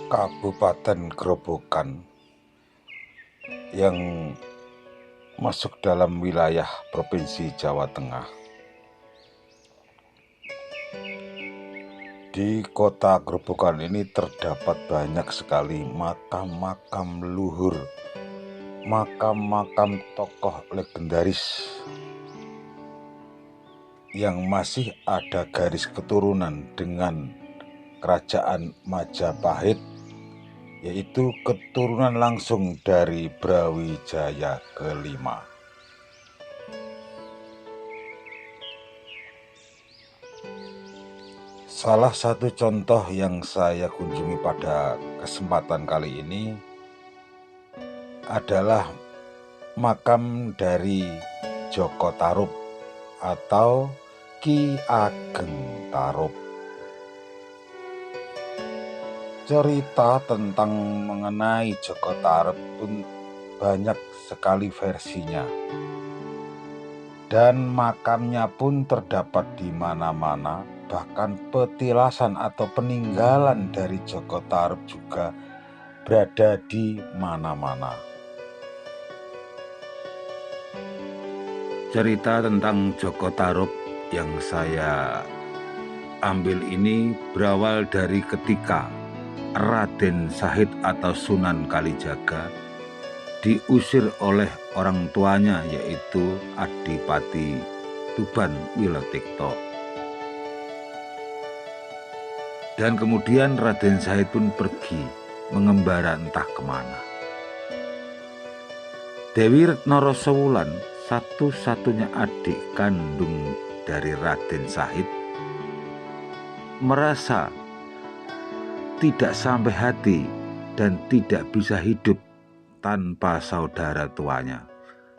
Kabupaten Grobogan yang masuk dalam wilayah Provinsi Jawa Tengah. Di kota Grobogan ini terdapat banyak sekali makam-makam leluhur, makam-makam tokoh legendaris yang masih ada garis keturunan dengan Kerajaan Majapahit, yaitu keturunan langsung dari Brawijaya kelima. Salah satu contoh yang saya kunjungi pada kesempatan kali ini adalah makam dari Joko Tarub atau Ki Ageng Tarub. Cerita tentang mengenai Joko Tarub pun banyak sekali versinya, dan makamnya pun terdapat di mana-mana. Bahkan petilasan atau peninggalan dari Joko Tarub juga berada di mana-mana. Cerita tentang Joko Tarub yang saya ambil ini berawal dari ketika Raden Sahid atau Sunan Kalijaga diusir oleh orang tuanya, yaitu Adipati Tuban Wilotikto. Dan kemudian Raden Sahid pun pergi mengembara entah kemana. Dewi Retno Rosowulan, satu-satunya adik kandung dari Raden Sahid, merasa tidak sampai hati dan tidak bisa hidup tanpa saudara tuanya.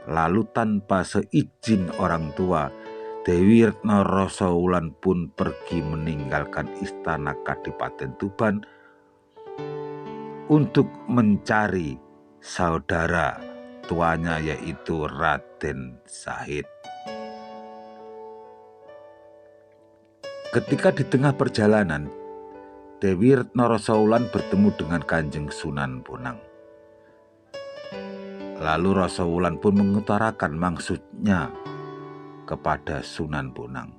Lalu tanpa seizin orang tua, Dewi Retno Rosowulan pun pergi meninggalkan istana Kadipaten Tuban untuk mencari saudara tuanya, yaitu Raden Sahid. Ketika di tengah perjalanan, Dewi Retno Rosowulan bertemu dengan Kanjeng Sunan Bonang. Lalu Rosowulan pun mengutarakan maksudnya kepada Sunan Bonang.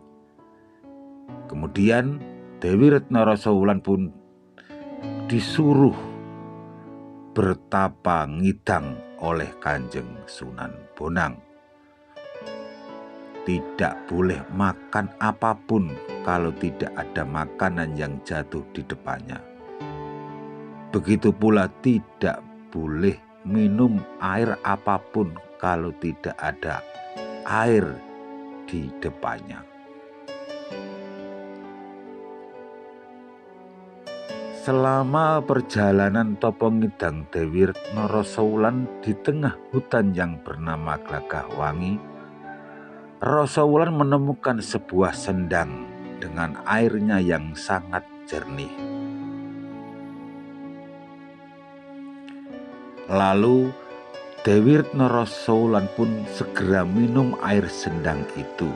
Kemudian Dewi Retno Rosowulan pun disuruh bertapa ngidang oleh Kanjeng Sunan Bonang. Tidak boleh makan apapun kalau tidak ada makanan yang jatuh di depannya. Begitu pula tidak boleh minum air apapun kalau tidak ada air di depannya. Selama perjalanan topo ngidang Dewi Retno Rosowulan di tengah hutan yang bernama Glagah Wangi, Rosowulan menemukan sebuah sendang dengan airnya yang sangat jernih. Lalu Dewi Retno Rosowulan pun segera minum air sendang itu.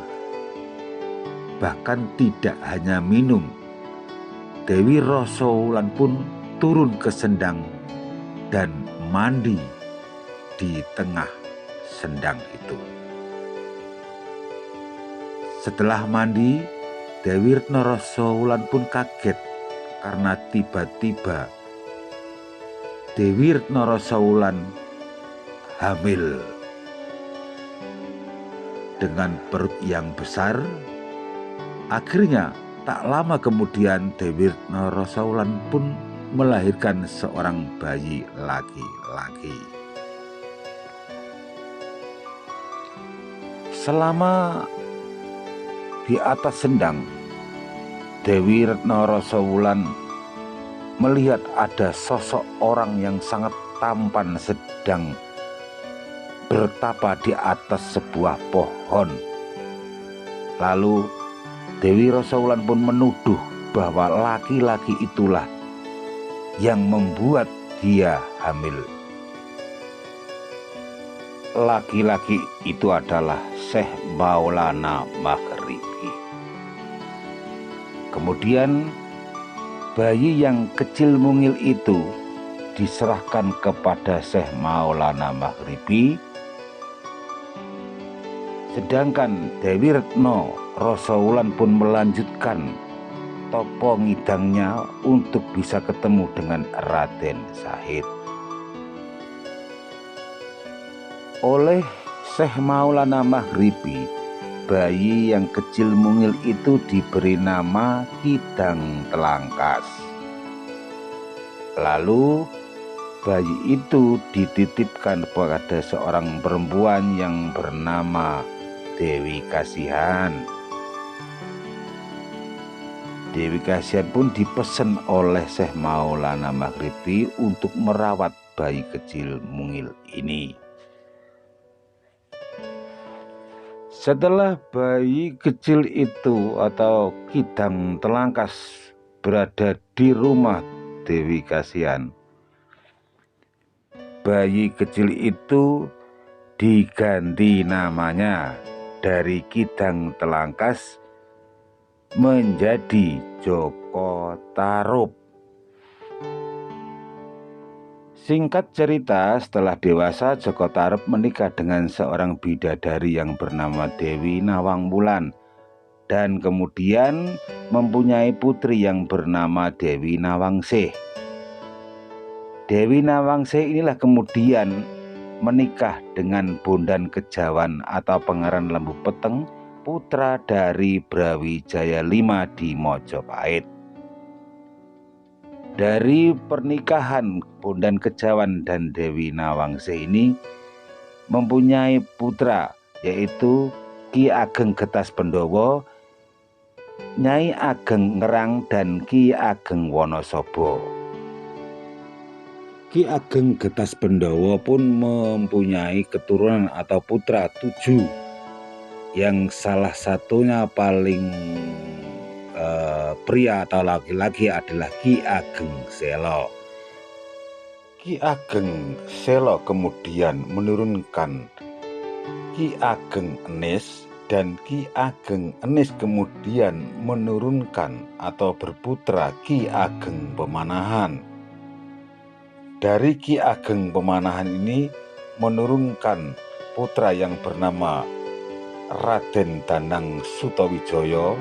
Bahkan tidak hanya minum, Dewi Rosowulan pun turun ke sendang dan mandi di tengah sendang itu. Setelah mandi, Dewi Retno Rosowulan pun kaget karena tiba-tiba Dewi Retno Rosowulan hamil. Dengan perut yang besar, akhirnya tak lama kemudian Dewi Retno Rosowulan pun melahirkan seorang bayi laki-laki. Selama di atas sendang, Dewi Retno Rosowulan melihat ada sosok orang yang sangat tampan sedang bertapa di atas sebuah pohon. Lalu Dewi Rosawulan pun menuduh bahwa laki-laki itulah yang membuat dia hamil. Laki-laki itu adalah Syekh Maulana Maghribi. Kemudian bayi yang kecil mungil itu diserahkan kepada Syekh Maulana Maghribi, sedangkan Dewi Retno Rosawulan pun melanjutkan topo ngidangnya untuk bisa ketemu dengan Raden Syahid. Oleh Syekh Maulana Maghribi, bayi yang kecil mungil itu diberi nama Kidang Telangkas. Lalu bayi itu dititipkan kepada seorang perempuan yang bernama Dewi Kasihan. Dewi Kasihan pun dipesan oleh Syekh Maulana Maghribi untuk merawat bayi kecil mungil ini. Setelah bayi kecil itu atau Kidang Telangkas berada di rumah Dewi Kasihan, bayi kecil itu diganti namanya dari Kidang Telangkas menjadi Joko Tarub. Singkat cerita, setelah dewasa Joko Tarub menikah dengan seorang bidadari yang bernama Dewi Nawangwulan dan kemudian mempunyai putri yang bernama Dewi Nawangsih. Dewi Nawangsih inilah kemudian menikah dengan Bondan Kejawan atau Pangeran Lembu Peteng, putra dari Brawijaya V di Mojopahit. Dari pernikahan Bondan Kejawan dan Dewi Nawangsih ini mempunyai putra, yaitu Ki Ageng Getas Pendowo, Nyai Ageng Ngerang, dan Ki Ageng Wonosobo. Ki Ageng Getas Pendowo pun mempunyai keturunan atau putra 7, yang salah satunya paling pria atau laki-laki adalah Ki Ageng Selo. Ki Ageng Selo kemudian menurunkan Ki Ageng Enis, dan Ki Ageng Enis kemudian menurunkan atau berputra Ki Ageng Pemanahan. Dari Ki Ageng Pemanahan ini menurunkan putra yang bernama Raden Danang Sutawijaya,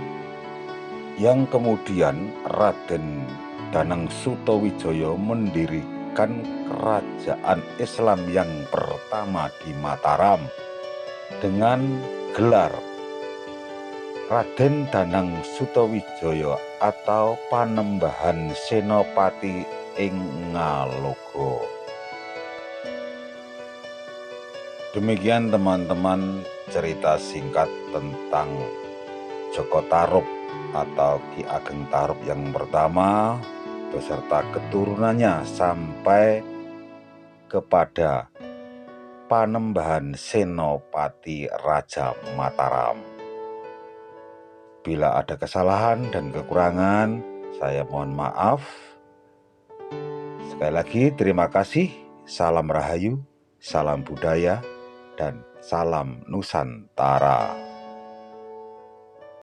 yang kemudian Raden Danang Sutawijaya mendirikan kerajaan Islam yang pertama di Mataram dengan gelar Raden Danang Sutawijaya atau Panembahan Senopati ing Ngalogo. Demikian teman-teman cerita singkat tentang Joko Tarub atau Ki Ageng Tarub yang pertama beserta keturunannya sampai kepada Panembahan Senopati Raja Mataram. Bila ada kesalahan dan kekurangan, saya mohon maaf. Sekali lagi terima kasih. Salam Rahayu, salam budaya, dan salam Nusantara.